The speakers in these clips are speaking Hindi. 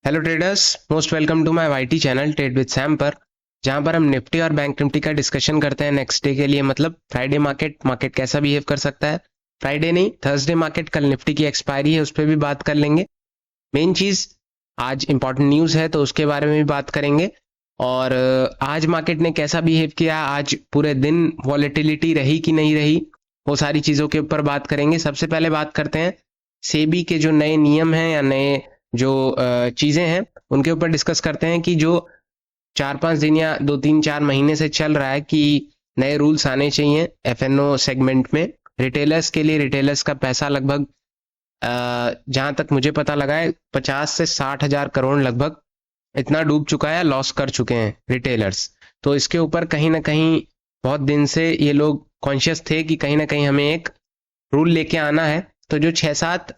Hello traders, most welcome to my YT channel trade with Sam पर, जहां पर हम निफ्टी और बैंक निफ्टी का डिस्कशन करते हैं नेक्स्ट डे के लिए। मतलब फ्राइडे मार्केट कैसा बिहेव कर सकता है। फ्राइडे नहीं, थर्सडे मार्केट, कल निफ्टी की एक्सपायरी है, उस पर भी बात कर लेंगे। मेन चीज, आज इंपॉर्टेंट न्यूज है तो उसके बारे में भी बात करेंगे। और आज मार्केट ने कैसा बिहेव किया, आज पूरे दिन वॉलेटिलिटी रही कि नहीं रही, वो सारी चीजों के ऊपर बात करेंगे। सबसे पहले बात करते हैं सेबी के जो नए नियम हैं या नए जो चीजें हैं उनके ऊपर डिस्कस करते हैं कि जो 4-5 दिन या 2-3-4 महीने से चल रहा है कि नए रूल्स आने चाहिए एफएनओ सेगमेंट में रिटेलर्स के लिए। रिटेलर्स का पैसा लगभग जहां तक मुझे पता लगा है 50 से 60 हजार करोड़ लगभग इतना डूब चुका है, लॉस कर चुके हैं रिटेलर्स। तो इसके ऊपर कहीं ना कहीं बहुत दिन से ये लोग कॉन्शियस थे कि कहीं ना कहीं हमें एक रूल लेके आना है। तो जो 6-7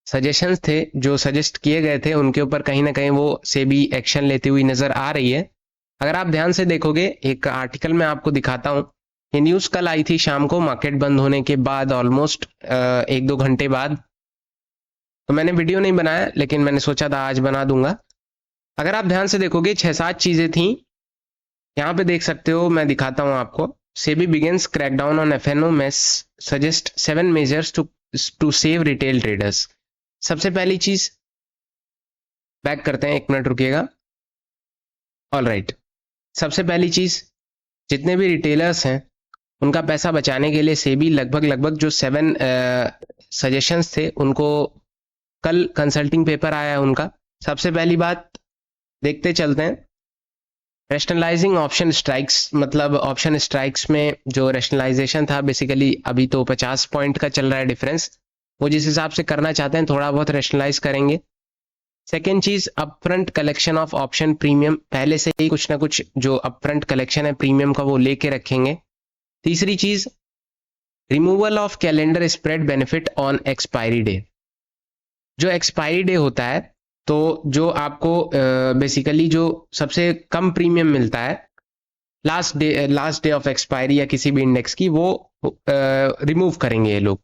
सजेशंस थे जो सजेस्ट किए गए थे उनके ऊपर कहीं ना कहीं वो सेबी एक्शन लेती हुई नजर आ रही है। अगर आप ध्यान से देखोगे, एक आर्टिकल मैं आपको दिखाता हूं। ये न्यूज कल आई थी शाम को, मार्केट बंद होने के बाद ऑलमोस्ट 1-2 घंटे बाद। तो मैंने वीडियो नहीं बनाया लेकिन मैंने सोचा था आज बना दूंगा। अगर आप ध्यान से देखोगे 6-7 चीजें थी, यहाँ पे देख सकते हो, मैं दिखाता हूं आपको। SEBI begins crackdown on FnO mess, suggest 7 measures to save retail traders. सबसे पहली चीज, बैक करते हैं, 1 मिनट रुकिएगा। ऑल राइट, सबसे पहली चीज, जितने भी रिटेलर्स हैं उनका पैसा बचाने के लिए सेबी लगभग जो 7 सजेशंस थे उनको, कल कंसल्टिंग पेपर आया है उनका। सबसे पहली बात देखते चलते हैं। रैशनलाइजिंग ऑप्शन स्ट्राइक्स, मतलब ऑप्शन स्ट्राइक्स में जो रैशनलाइजेशन था, बेसिकली अभी तो 50 पॉइंट का चल रहा है डिफरेंस, वो जिस हिसाब से करना चाहते हैं थोड़ा बहुत रैशनलाइज करेंगे। सेकेंड चीज, upfront collection of option premium, पहले से ही कुछ ना कुछ जो अपफ्रंट कलेक्शन है प्रीमियम का वो लेके रखेंगे। तीसरी चीज, removal of calendar spread benefit on expiry day. जो एक्सपायरी डे होता है तो जो आपको बेसिकली जो सबसे कम प्रीमियम मिलता है लास्ट डे ऑफ एक्सपायरी या किसी भी इंडेक्स की, वो रिमूव करेंगे ये लोग।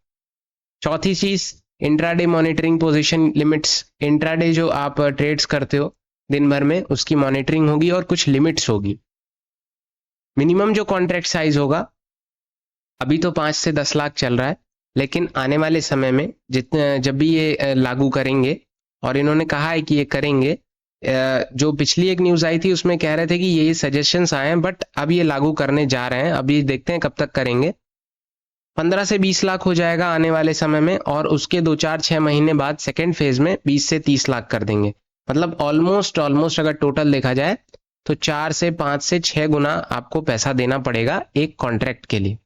चौथी चीज, intraday monitoring position limits. Intraday जो आप ट्रेड्स करते हो दिन भर में, उसकी मॉनिटरिंग होगी और कुछ लिमिट्स होगी। मिनिमम जो कॉन्ट्रैक्ट साइज होगा, अभी तो 5 से 10 लाख चल रहा है, लेकिन आने वाले समय में जब भी ये लागू करेंगे, और इन्होंने कहा है कि ये करेंगे, जो पिछली एक न्यूज आई थी उसमें कह रहे थे कि ये सजेशंस आए हैं बट अब ये लागू करने जा रहे हैं, अभी देखते हैं कब तक करेंगे। 15 से 20 लाख हो जाएगा आने वाले समय में, और उसके 2-4-6 महीने बाद सेकेंड फेज में 20 से 30 लाख कर देंगे। मतलब ऑलमोस्ट अगर टोटल देखा जाए तो 4 से 5 से 6 गुना आपको पैसा देना पड़ेगा एक कॉन्ट्रैक्ट के लिए।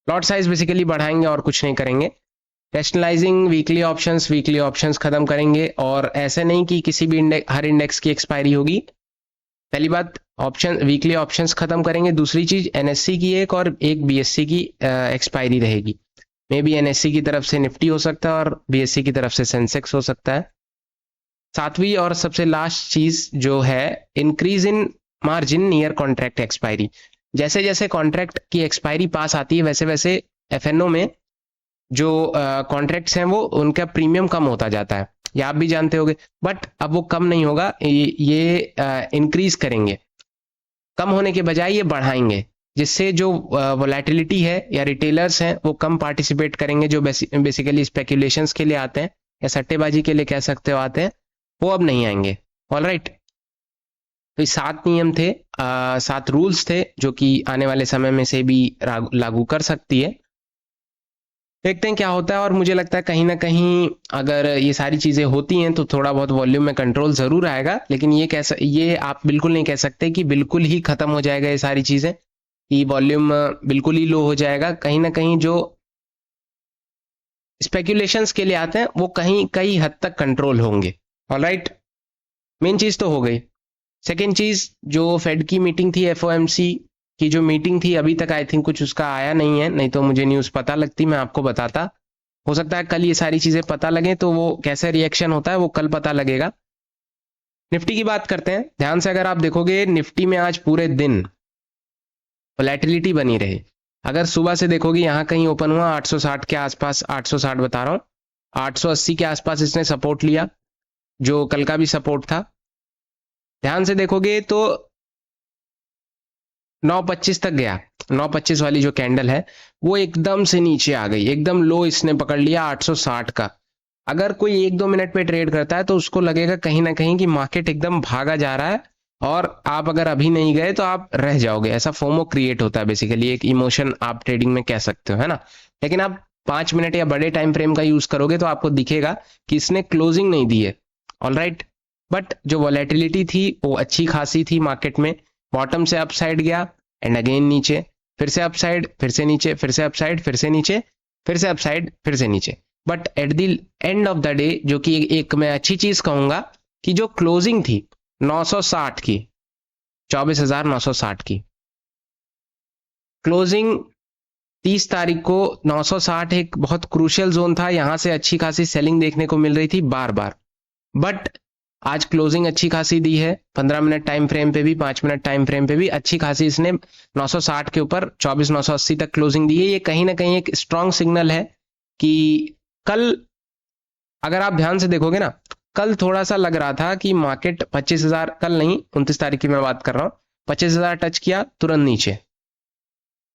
लॉट साइज बेसिकली बढ़ाएंगे और कुछ नहीं करेंगे। रैशनलाइजिंग वीकली ऑप्शंस खत्म करेंगे, और ऐसे नहीं कि किसी भी हर इंडेक्स की एक्सपायरी होगी। पहली बात, वीकली ऑप्शंस खत्म करेंगे। दूसरी चीज, एनएससी की एक और एक बीएससी की एक्सपायरी रहेगी। मे बी एनएससी की तरफ से निफ्टी हो सकता है और बीएससी की तरफ से सेंसेक्स हो सकता है। सातवीं और सबसे लास्ट चीज जो है, increase in margin near contract expiry. जैसे जैसे कॉन्ट्रैक्ट की एक्सपायरी पास आती है वैसे वैसे एफएनओ में जो कॉन्ट्रैक्ट्स हैं वो उनका प्रीमियम कम होता जाता है, ये आप भी जानते होंगे। बट अब वो कम नहीं होगा, ये इंक्रीज करेंगे। कम होने के बजाय ये बढ़ाएंगे, जिससे जो वोलेटिलिटी है या रिटेलर्स हैं वो कम पार्टिसिपेट करेंगे, जो बेसिकली स्पेकुलेशंस के लिए आते हैं या सट्टेबाजी के लिए कह सकते हो आते हैं, वो अब नहीं आएंगे। ऑलराइट, तो ये 7 नियम थे, 7 रूल्स थे जो कि आने वाले समय में से भी लागू कर सकती है। देखते हैं क्या होता है। और मुझे लगता है कहीं ना कहीं अगर ये सारी चीजें होती हैं तो थोड़ा बहुत वॉल्यूम में कंट्रोल जरूर आएगा, लेकिन ये आप बिल्कुल नहीं कह सकते कि बिल्कुल ही खत्म हो जाएगा ये सारी चीजें, कि वॉल्यूम बिल्कुल ही लो हो जाएगा। कहीं ना कहीं जो स्पेकुलेशंस के लिए आते हैं वो कई हद तक कंट्रोल होंगे। ऑलराइट, मेन चीज तो हो गई। सेकेंड चीज, जो फेड की मीटिंग थी, एफओएमसी की जो मीटिंग थी, अभी तक आई थिंक कुछ उसका आया नहीं है, नहीं तो मुझे न्यूज पता लगती, मैं आपको बताता। हो सकता है कल ये सारी चीजें पता लगे, तो वो कैसे रिएक्शन होता है वो कल पता लगेगा। निफ्टी की बात करते हैं। ध्यान से अगर आप देखोगे, निफ्टी में आज पूरे दिन वोलेटिलिटी बनी रही। अगर सुबह से देखोगे यहाँ कहीं ओपन हुआ 860 के आसपास, 860 बता रहा हूँ, 880 के आसपास इसने सपोर्ट लिया, जो कल का भी सपोर्ट था। ध्यान से देखोगे तो 925 तक गया, 925 वाली जो कैंडल है वो एकदम से नीचे आ गई, एकदम लो इसने पकड़ लिया 860 का। अगर कोई 1-2 मिनट पे ट्रेड करता है तो उसको लगेगा कहीं ना कहीं कि मार्केट एकदम भागा जा रहा है, और आप अगर अभी नहीं गए तो आप रह जाओगे। ऐसा फोमो क्रिएट होता है, बेसिकली एक इमोशन आप ट्रेडिंग में कह सकते हो, है ना। लेकिन आप 5 मिनट या बड़े टाइम फ्रेम का यूज करोगे तो आपको दिखेगा कि इसने क्लोजिंग नहीं दी है, ऑलराइट। बट जो वॉलेटिलिटी थी वो अच्छी खासी थी मार्केट में। बॉटम से अपसाइड गया एंड अगेन नीचे, फिर से अपसाइड, फिर से नीचे, फिर से अपसाइड, फिर से नीचे, फिर से अपसाइड, फिर से नीचे। But at the end of the day, जो कि एक मैं अच्छी चीज कहूंगा कि जो क्लोजिंग थी 960 की, 24,960 की क्लोजिंग 30 तारीख को 960 एक बहुत क्रूशियल जोन था। यहां से अच्छी खासी सेलिंग देखने को मिल रही थी बार बार। बट आज क्लोजिंग अच्छी खासी दी है, 15 मिनट टाइम फ्रेम पे भी, 5 मिनट टाइम फ्रेम पे भी अच्छी खासी इसने 960 के ऊपर 24,980 तक क्लोजिंग दी है। ये कहीं ना कहीं एक स्ट्रॉन्ग सिग्नल है कि कल, अगर आप ध्यान से देखोगे ना, कल थोड़ा सा लग रहा था कि मार्केट 25,000, कल नहीं 29 तारीख की मैं बात कर रहा हूं, 25,000 टच किया तुरंत नीचे।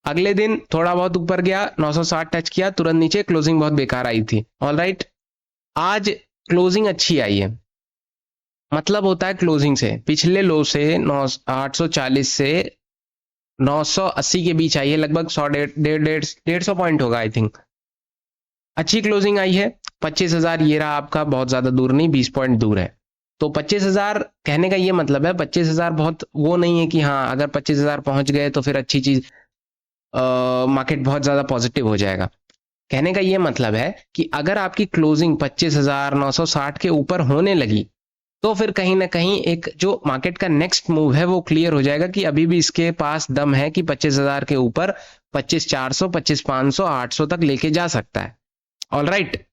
अगले दिन थोड़ा बहुत ऊपर गया, 960 टच किया तुरंत नीचे, क्लोजिंग बहुत बेकार आई थी, ऑलराइट। आज क्लोजिंग अच्छी आई है, मतलब होता है क्लोजिंग से पिछले लो से 840 से 980 के बीच आई है, लगभग 100-150 पॉइंट होगा आई थिंक। अच्छी क्लोजिंग आई है। 25,000 ये रहा आपका, बहुत ज्यादा दूर नहीं, 20 पॉइंट दूर है। तो 25,000 कहने का ये मतलब है, 25,000 बहुत वो नहीं है कि हाँ अगर 25,000 पहुंच गए तो फिर अच्छी चीज, मार्केट बहुत ज्यादा पॉजिटिव हो जाएगा। कहने का ये मतलब है कि अगर आपकी क्लोजिंग 25,960 के ऊपर होने लगी तो फिर कहीं ना कहीं एक जो मार्केट का नेक्स्ट मूव है वो क्लियर हो जाएगा कि अभी भी इसके पास दम है कि 25,000 के ऊपर 25,400, 25,500, 800 तक लेके जा सकता है, ऑलराइट।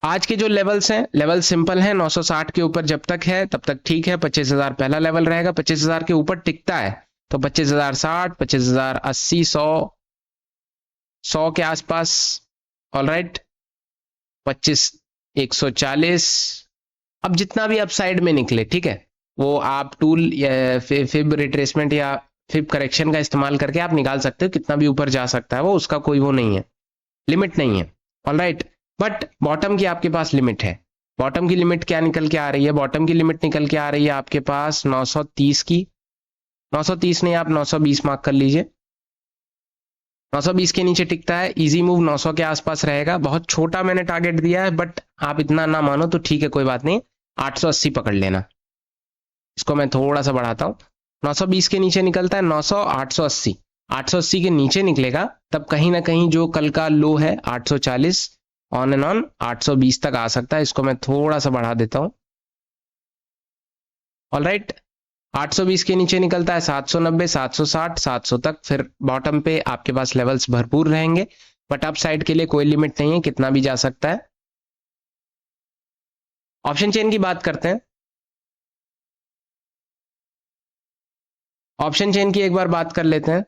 आज के जो लेवल्स हैं, लेवल सिंपल है, 960 के ऊपर जब तक है तब तक ठीक है, 25,000 पहला लेवल रहेगा। 25,000 के ऊपर टिकता है तो 25,060, 25,080, 100 के आसपास, ऑलराइट। 25,140, अब जितना भी अपसाइड में निकले, ठीक है, वो आप टूल या फिब रिट्रेसमेंट या फिब करेक्शन का इस्तेमाल करके आप निकाल सकते हो, कितना भी ऊपर जा सकता है वो, उसका कोई वो नहीं है, लिमिट नहीं है, ऑलराइट। बट बॉटम की आपके पास लिमिट है। बॉटम की लिमिट क्या निकल के आ रही है? बॉटम की लिमिट निकल के आ रही है आपके पास 930 की, 930 नहीं, आप 920 मार्क कर लीजिए। 920 के नीचे टिकता है, इजी मूव 900 के आसपास रहेगा। बहुत छोटा मैंने टारगेट दिया है, बट आप इतना ना मानो तो ठीक है, कोई बात नहीं, 880 पकड़ लेना। इसको मैं थोड़ा सा बढ़ाता हूं, 920 के नीचे निकलता है 900, 880, 880 के नीचे निकलेगा तब कहीं ना कहीं जो कल का लो है 840 ऑन एंड ऑन 820 तक आ सकता है। इसको मैं थोड़ा सा बढ़ा देता हूं, ऑलराइट। 820 के नीचे निकलता है 790, 760, 700 तक, फिर बॉटम पे आपके पास लेवल्स भरपूर रहेंगे। बट अप साइड के लिए कोई लिमिट नहीं है, कितना भी जा सकता है। ऑप्शन चेन की बात करते हैं। ऑप्शन चेन की एक बार बात कर लेते हैं।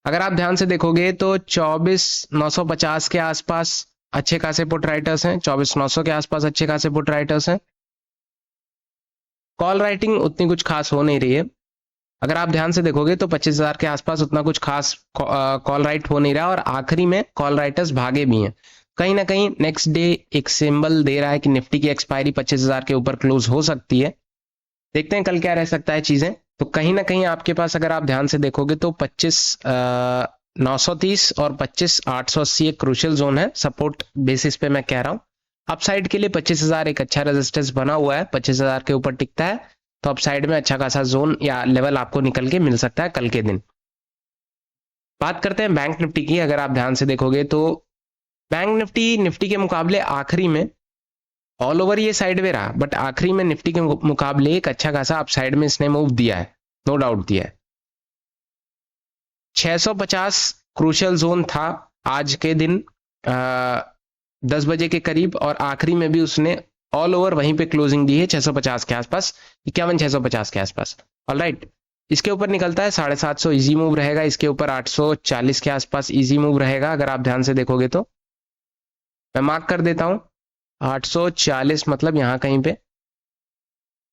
अगर आप ध्यान से देखोगे तो 24,950 के आसपास अच्छे खासे पुट राइटर्स हैं, 24,900 के आसपास अच्छे खासे पुट राइटर्स हैं। कॉल राइटिंग उतनी कुछ खास हो नहीं रही है। अगर आप ध्यान से देखोगे तो 25,000 के आसपास उतना कुछ खास कॉल राइट हो नहीं रहा, और आखिरी में कॉल राइटर्स भागे भी हैं। कहीं ना कहीं नेक्स्ट डे एक सिंबल दे रहा है कि निफ्टी की एक्सपायरी 25,000 के ऊपर क्लोज हो सकती है। देखते हैं कल क्या रह सकता है चीजें। तो कहीं ना कहीं आपके पास अगर आप ध्यान से देखोगे तो 25,930 और 25,880 एक क्रूशियल जोन है, सपोर्ट बेसिस पे मैं कह रहा हूं। अपसाइड के लिए 25,000 एक अच्छा रेजिस्टेंस बना हुआ है, 25,000 के ऊपर टिकता है तो अपसाइड में अच्छा खासा जोन या लेवल आपको निकल के मिल सकता है कल के दिन। बात करते हैं बैंक निफ्टी की। अगर आप ध्यान से देखोगे तो बैंक निफ्टी के मुकाबले आखिरी में ऑल ओवर ये साइडवे रहा, बट आखिरी में निफ्टी के मुकाबले एक अच्छा खासा अपसाइड में इसने मूव दिया है, नो डाउट दिया है। 650 क्रूशियल जोन था आज के दिन 10 बजे के करीब, और आखिरी में भी उसने ऑल ओवर वहीं पे क्लोजिंग दी है 650 के आसपास, 51,650 के आसपास, ऑलराइट। इसके ऊपर निकलता है 750 इजी मूव रहेगा, इसके ऊपर 840 के आसपास इजी मूव रहेगा। अगर आप ध्यान से देखोगे तो मैं मार्क कर देता हूं 840 मतलब यहां कहीं पे,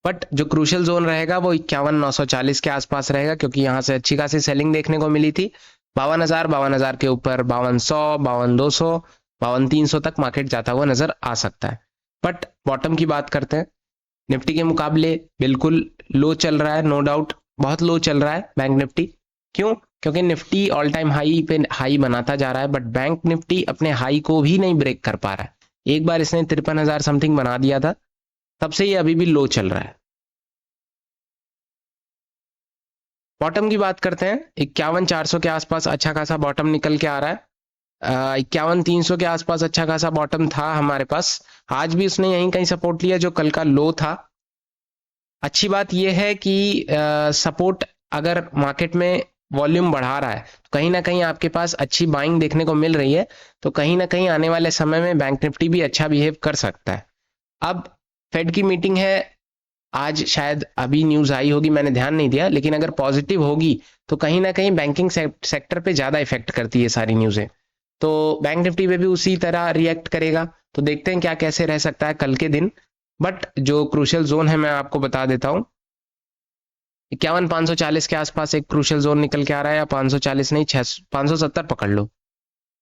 बट जो क्रूशियल जोन रहेगा वो 51,940 के आसपास रहेगा, क्योंकि यहां से अच्छी खासी सेलिंग देखने को मिली थी। 52,000 के ऊपर 5200, 52,200, 52,300 तक मार्केट जाता हुआ नजर आ सकता है। बट बॉटम की बात करते हैं, निफ्टी के मुकाबले बिल्कुल लो चल रहा है, नो डाउट बहुत लो चल रहा है बैंक निफ्टी। क्यों? क्योंकि निफ्टी ऑल टाइम हाई पे हाई बनाता जा रहा है, बट बैंक निफ्टी अपने हाई को भी नहीं ब्रेक कर पा रहा है। एक बार इसने 53,000 समथिंग बना दिया था, तब से ये अभी भी लो चल रहा है। बॉटम की बात करते हैं, 51,400 के आसपास अच्छा खासा बॉटम निकल के आ रहा है। 51,300 के आसपास अच्छा खासा बॉटम था हमारे पास, आज भी उसने यहीं कहीं सपोर्ट लिया जो कल का लो था। अच्छी बात यह है कि सपोर्ट अगर मार्केट में वॉल्यूम बढ़ा रहा है तो कहीं ना कहीं आपके पास अच्छी बाइंग देखने को मिल रही है, तो कहीं ना कहीं आने वाले समय में बैंक निफ्टी भी अच्छा बिहेव कर सकता है। अब फेड की मीटिंग है आज, शायद अभी न्यूज आई होगी, मैंने ध्यान नहीं दिया, लेकिन अगर पॉजिटिव होगी तो कहीं ना कहीं बैंकिंग सेक्टर पे ज्यादा इफेक्ट करती है सारी न्यूजें, तो बैंक निफ्टी पे भी उसी तरह रिएक्ट करेगा। तो देखते हैं क्या कैसे रह सकता है कल के दिन। बट जो क्रूशियल जोन है मैं आपको बता देता हूं, 51,540 के आसपास एक क्रूशियल जोन निकल के आ रहा है, या 540 नहीं 570 पकड़ लो,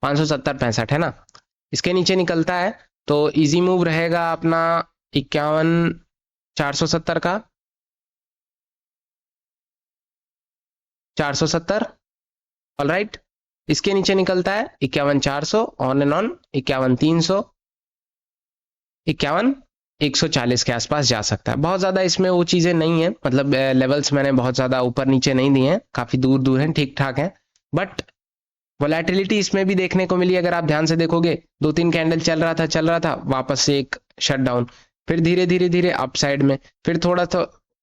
570-65 है ना, इसके नीचे निकलता है तो इजी मूव रहेगा अपना 51,470 का, 470 ऑलराइट। इसके नीचे निकलता है 51,400 ऑन एंड ऑन, 51,300, 51,140 के आसपास जा सकता है। बहुत ज्यादा इसमें वो चीजें नहीं है, मतलब लेवल्स मैंने बहुत ज्यादा ऊपर नीचे नहीं दिए हैं, काफी दूर दूर हैं, ठीक ठाक हैं। बट वोलेटिलिटी इसमें भी देखने को मिली, अगर आप ध्यान से देखोगे 2-3 कैंडल चल रहा था, वापस से एक शटडाउन, फिर धीरे धीरे धीरे अपसाइड में, फिर थोड़ा तो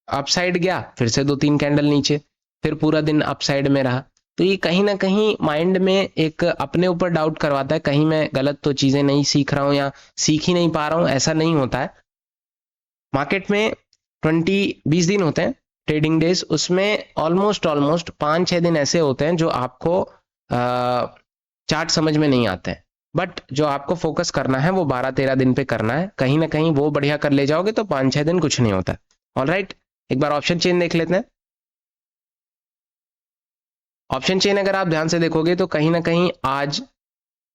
अपसाइड गया, फिर से 2-3 कैंडल नीचे, फिर पूरा दिन अपसाइड में रहा। तो ये कहीं ना कहीं माइंड में एक अपने ऊपर डाउट करवाता है, कहीं मैं गलत तो चीजें नहीं सीख रहा हूं या सीख ही नहीं पा रहा हूं, ऐसा नहीं होता है। मार्केट में 20 दिन होते हैं ट्रेडिंग डेज, उसमें ऑलमोस्ट 5-6 दिन ऐसे होते हैं जो आपको चार्ट समझ में नहीं आते हैं, बट जो आपको फोकस करना है वो 12-13 दिन पे करना है, कहीं ना कहीं वो बढ़िया कर ले जाओगे तो 5-6 दिन कुछ नहीं होता। ऑलराइट, एक बार ऑप्शन चेन देख लेते हैं। ऑप्शन चेन अगर आप ध्यान से देखोगे तो कहीं ना कहीं आज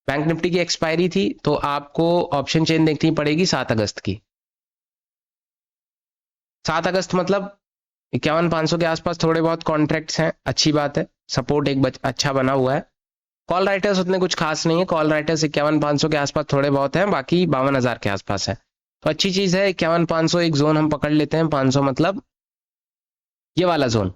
बैंक निफ्टी की एक्सपायरी थी, तो आपको ऑप्शन चेन देखनी पड़ेगी 7 अगस्त की। 7 अगस्त मतलब 51,500 के आसपास थोड़े बहुत कॉन्ट्रैक्ट्स हैं, अच्छी बात है, सपोर्ट एक अच्छा बना हुआ है। कॉल राइटर्स उतने कुछ खास नहीं है, कॉल राइटर्स 51,500 के आसपास थोड़े बहुत हैं, बाकी 52,000 के आसपास है, तो अच्छी चीज है। 51,500 एक जोन हम पकड़ लेते हैं, 500 मतलब ये वाला जोन,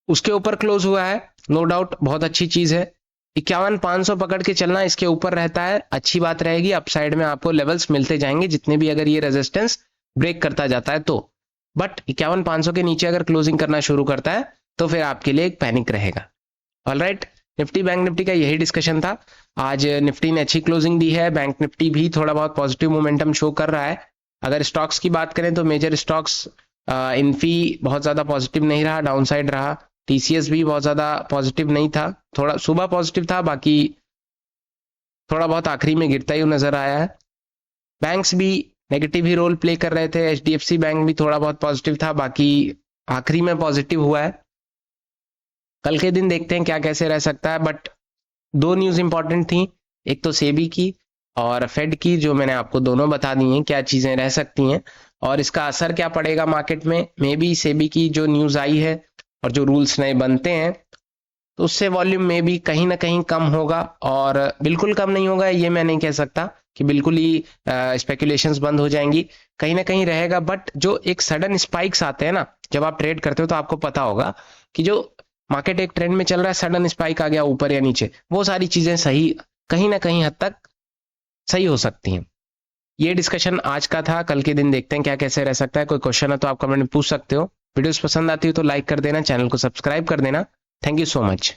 उसके ऊपर क्लोज हुआ है, नो डाउट बहुत अच्छी चीज है। 51,500 पकड़ के चलना, इसके ऊपर रहता है अच्छी बात रहेगी, अपसाइड में आपको लेवल्स मिलते जाएंगे जितने भी, अगर ये रेजिस्टेंस ब्रेक करता जाता है तो। बट 51,500 के नीचे अगर क्लोजिंग करना शुरू करता है तो फिर आपके लिए एक पैनिक रहेगा। ऑलराइट, निफ्टी बैंक निफ्टी का यही डिस्कशन था। आज निफ्टी ने अच्छी क्लोजिंग दी है, बैंक निफ्टी भी थोड़ा बहुत पॉजिटिव मोमेंटम शो कर रहा है। अगर स्टॉक्स की बात करें तो मेजर स्टॉक्स इन्फी बहुत ज्यादा पॉजिटिव नहीं रहा, डाउन साइड रहा। टीसीएस भी बहुत ज्यादा पॉजिटिव नहीं था, थोड़ा सुबह पॉजिटिव था, बाकी थोड़ा बहुत आखिरी में गिरता ही नजर आया है। बैंक्स भी नेगेटिव ही रोल प्ले कर रहे थे, एचडीएफसी बैंक भी थोड़ा बहुत पॉजिटिव था, बाकी आखिरी में पॉजिटिव हुआ है। कल के दिन देखते हैं क्या कैसे रह सकता है, बट 2 न्यूज इंपॉर्टेंट थी, एक तो सेबी की और फेड की, जो मैंने आपको दोनों बता दी हैं क्या चीजें रह सकती हैं और इसका असर क्या पड़ेगा मार्केट में। मे बी सेबी की जो न्यूज आई है और जो रूल्स नए बनते हैं तो उससे वॉल्यूम में भी कहीं ना कहीं कम होगा, और बिल्कुल कम नहीं होगा ये मैं नहीं कह सकता कि बिल्कुल ही स्पेकुलेशंस बंद हो जाएंगी, कहीं ना कहीं रहेगा। बट जो एक सडन स्पाइक्स आते हैं ना, जब आप ट्रेड करते हो तो आपको पता होगा कि जो मार्केट एक ट्रेंड में चल रहा है, सडन स्पाइक आ गया ऊपर या नीचे, वो सारी चीजें सही कहीं ना कहीं हद तक सही हो सकती हैं। ये डिस्कशन आज का था, कल के दिन देखते हैं क्या कैसे रह सकता है। कोई क्वेश्चन है तो आप कमेंट में पूछ सकते हो। वीडियोस पसंद आती हो तो लाइक कर देना, चैनल को सब्सक्राइब कर देना। Thank you so much.